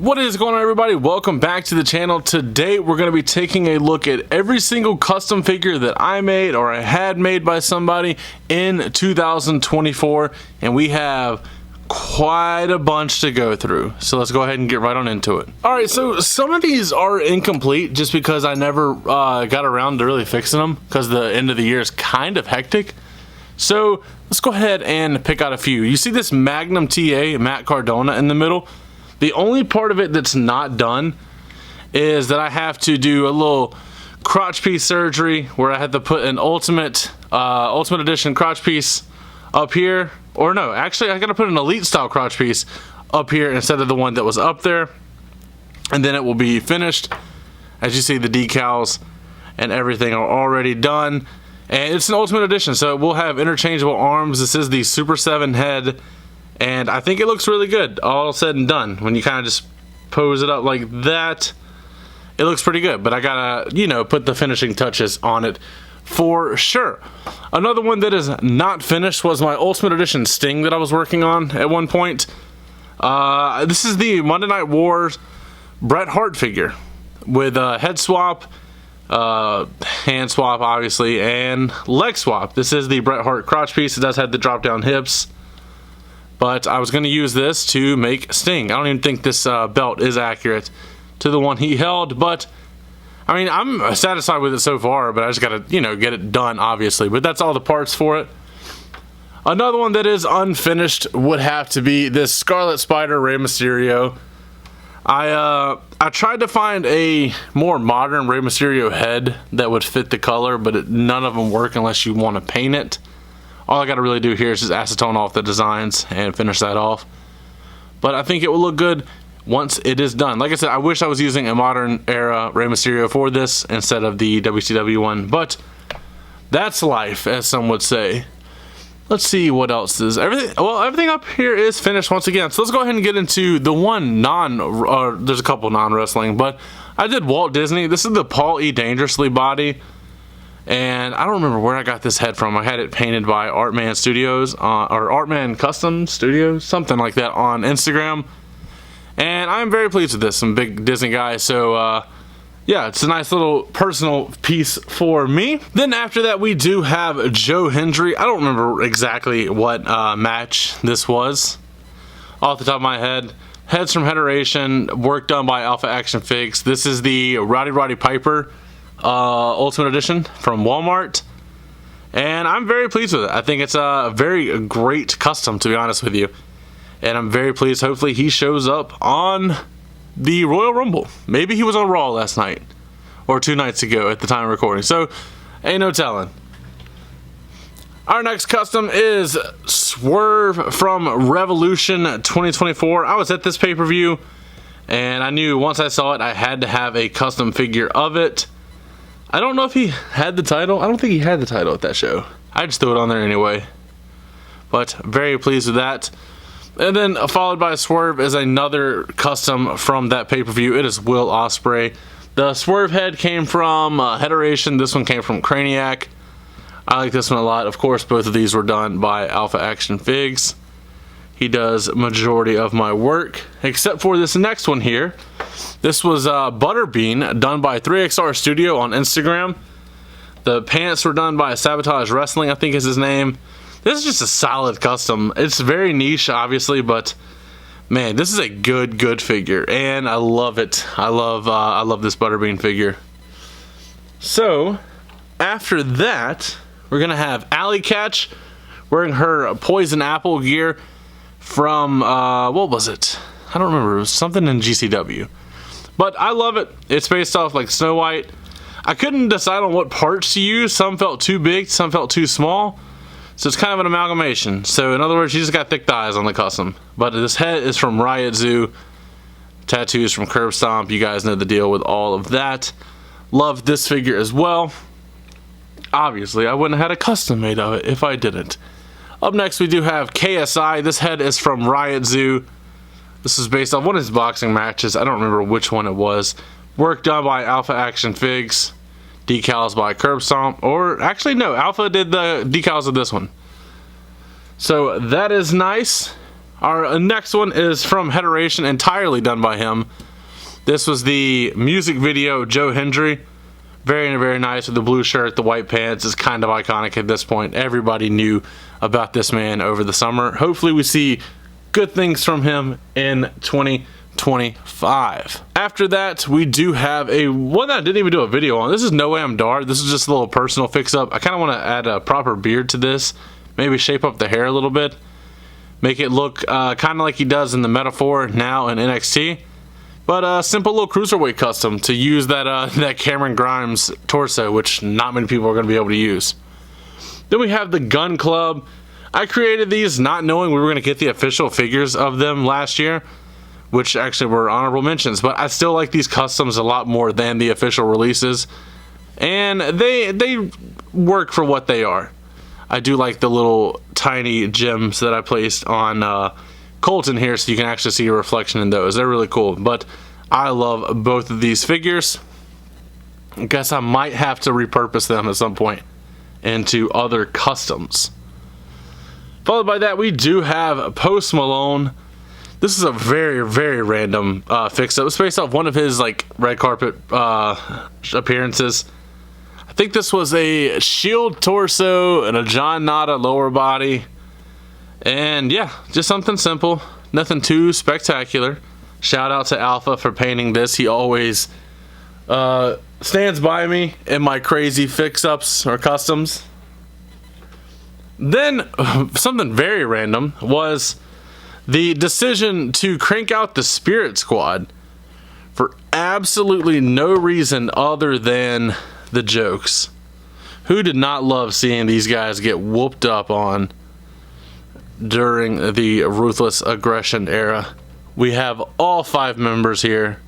What is going on, everybody? Welcome back to the channel. Today we're going to be taking a look at every single custom figure that I made or I had made by somebody in 2024, and we have quite a bunch to go through, so let's go ahead and get right on into it. Alright, so some of these are incomplete just because I never got around to really fixing them because the end of the year is kind of hectic. So let's go ahead and pick out a few. You see this Magnum TA Matt Cardona in the middle? The only part of it that's not done is that I have to do a little crotch piece surgery where I had to put an Ultimate Edition crotch piece up here. Or no, actually I gotta put an Elite style crotch piece up here instead of the one that was up there. And then it will be finished. As you see, the decals and everything are already done. And it's an Ultimate Edition, so it will have interchangeable arms. This is the Super 7 head. And I think it looks really good, all said and done. When you kind of just pose it up like that, it looks pretty good. But I gotta, you know, put the finishing touches on it for sure. Another one that is not finished was my Ultimate Edition Sting that I was working on at one point. This is the Monday Night Wars Bret Hart figure with head swap, hand swap obviously, and leg swap. This is the Bret Hart crotch piece. It does have the drop down hips. But I was going to use this to make Sting. I don't even think this belt is accurate to the one he held, but I mean, I'm satisfied with it so far, but I just got to, you know, get it done, obviously. But that's all the parts for it. Another one that is unfinished would have to be this Scarlet Spider Rey Mysterio. I tried to find a more modern Rey Mysterio head that would fit the color, but none of them work unless you want to paint it. All I got to really do here is just acetone off the designs and finish that off. But I think it will look good once it is done. Like I said, I wish I was using a modern era Rey Mysterio for this instead of the WCW one. But that's life, as some would say. Let's see what else is. Everything up here is finished once again. So let's go ahead and get into the one there's a couple non-wrestling, but I did Walt Disney. This is the Paul E. Dangerously body. And I don't remember where I got this head from. I had it painted by Artman Studios, or Artman Custom Studios, something like that, on Instagram. And I'm very pleased with this. I'm a big Disney guy, so yeah, it's a nice little personal piece for me. Then after that, we do have Joe Hendry. I don't remember exactly what match this was off the top of my head. Heads from Headeration, work done by Alpha Action Figs. This is the Roddy Piper Ultimate Edition from Walmart, and I'm very pleased with it. I think it's a very great custom, to be honest with you, and I'm very pleased. Hopefully he shows up on the Royal Rumble. Maybe he was on Raw last night or 2 nights ago at the time of recording, so ain't no telling. Our next custom is Swerve from Revolution 2024. I was at this pay-per-view and I knew once I saw it I had to have a custom figure of it. I don't know if he had the title. I don't think he had the title at that show. I just threw it on there anyway. But very pleased with that. And then followed by Swerve is another custom from that pay-per-view. It is Will Ospreay. The Swerve head came from Headeration. This one came from Craniac. I like this one a lot. Of course, both of these were done by Alpha Action Figs. He does majority of my work, except for this next one here. This was Butterbean, done by 3XR Studio on Instagram. The pants were done by Sabotage Wrestling, I think is his name. This is just a solid custom. It's very niche, obviously, but man, this is a good figure, and I love it. I love this Butterbean figure. So after that, we're gonna have Alley Catch wearing her Poison Apple gear from what was it? I don't remember. It was something in GCW. But I love it. It's based off like Snow White. I couldn't decide on what parts to use. Some felt too big, some felt too small. So it's kind of an amalgamation. So in other words, she just got thick thighs on the custom. But this head is from Riot Zoo. Tattoos from Curb Stomp. You guys know the deal with all of that. Love this figure as well. Obviously, I wouldn't have had a custom made of it if I didn't. Up next, we do have KSI. This head is from Riot Zoo. This is based off one of his boxing matches. I don't remember which one it was. Work done by Alpha Action Figs. Decals by Curb Stomp. Or, actually, no. Alpha did the decals of this one. So, that is nice. Our next one is from Hederation, entirely done by him. This was the music video Joe Hendry. Very, very nice with the blue shirt, the white pants. It's kind of iconic at this point. Everybody knew about this man over the summer. Hopefully we see good things from him in 2025. After that, we do have a one that I didn't even do a video on. This is No Way I'm Dar. This is just a little personal fix-up. I kind of want to add a proper beard to this. Maybe shape up the hair a little bit. Make it look kind of like he does in the Metaphor now in NXT. But a simple little cruiserweight custom to use that that Cameron Grimes torso, which not many people are going to be able to use. Then we have the Gun Club. I created these not knowing we were going to get the official figures of them last year, which actually were honorable mentions. But I still like these customs a lot more than the official releases, and they work for what they are. I do like the little tiny gems that I placed on Colton here, so you can actually see a reflection in those. They're really cool, but I love both of these figures. I guess I might have to repurpose them at some point into other customs. Followed by that, we do have Post Malone. This is a very, very random fix-up. It's based off one of his like red carpet appearances. I think this was a Shield torso and a John Nada lower body. And yeah, just something simple, nothing too spectacular. Shout out to Alpha for painting this. He always stands by me in my crazy fix-ups or customs. Then something very random was the decision to crank out the Spirit Squad for absolutely no reason other than the jokes. Who did not love seeing these guys get whooped up on during the Ruthless Aggression era? We have all 5 members here.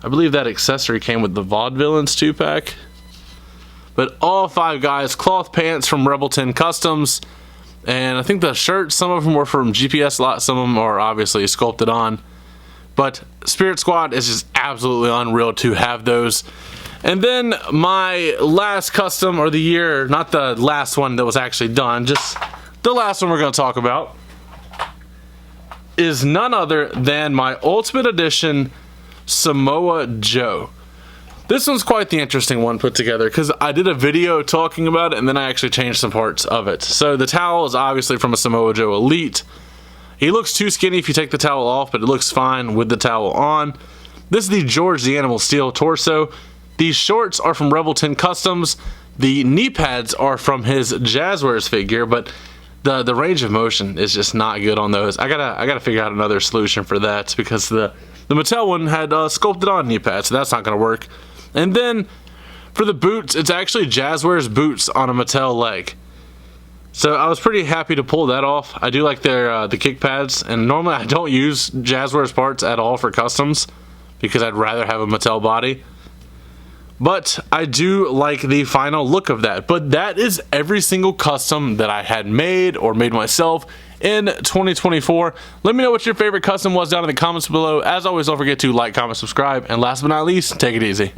I believe that accessory came with the Vaudevillains 2-pack. But all 5 guys, cloth pants from Rebel 10 Customs. And I think the shirts, some of them were from GPS lot, some of them are obviously sculpted on. But Spirit Squad is just absolutely unreal to have those. And then my last custom, or the year, not the last one that was actually done, just the last one we're going to talk about, is none other than my Ultimate Edition Samoa Joe. This one's quite the interesting one put together because I did a video talking about it and then I actually changed some parts of it. So the towel is obviously from a Samoa Joe Elite. He looks too skinny if you take the towel off, but it looks fine with the towel on. This is the George the Animal Steel torso. These shorts are from Rebel 10 Customs. The knee pads are from his Jazzwares figure, but the range of motion is just not good on those. I gotta figure out another solution for that because the Mattel one had sculpted on knee pads, so that's not gonna work. And then for the boots, it's actually Jazzwares boots on a Mattel leg. So I was pretty happy to pull that off. I do like their the kick pads, and normally I don't use Jazzwares parts at all for customs because I'd rather have a Mattel body. But I do like the final look of that. But that is every single custom that I had made or made myself in 2024. Let me know what your favorite custom was down in the comments below. As always, don't forget to like, comment, subscribe, and last but not least, take it easy.